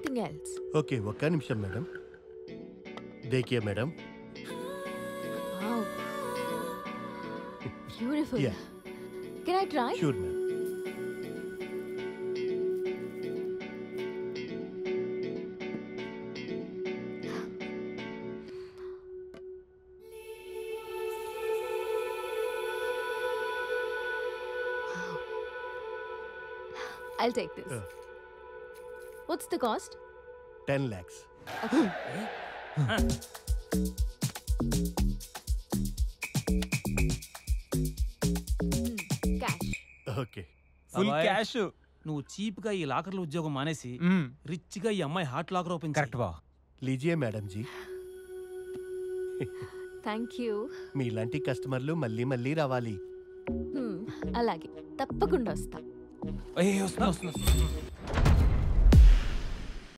Anything else. Okay, ఒక్క నిమిషం madam. देखिए madam. Wow. Beautiful. Yeah. Can I try? Sure ma'am. I'll take this. What's the cost? 10 lakhs. Okay. Cash. Okay. Full cash. నువ్వు cheap గా ఈ లాకర్ల ఉద్యోగం మానేసి rich గా ఈ అమ్మాయి హార్ట్ లాకర్ ఓపెన్. కరెక్ట్ బా. लीजिए मैडम जी. Thank you. మీలాంటి కస్టమర్లు మళ్ళీ మళ్ళీ రావాలి. అలాగే తప్పకుండా వస్తా. వస్తున్నా.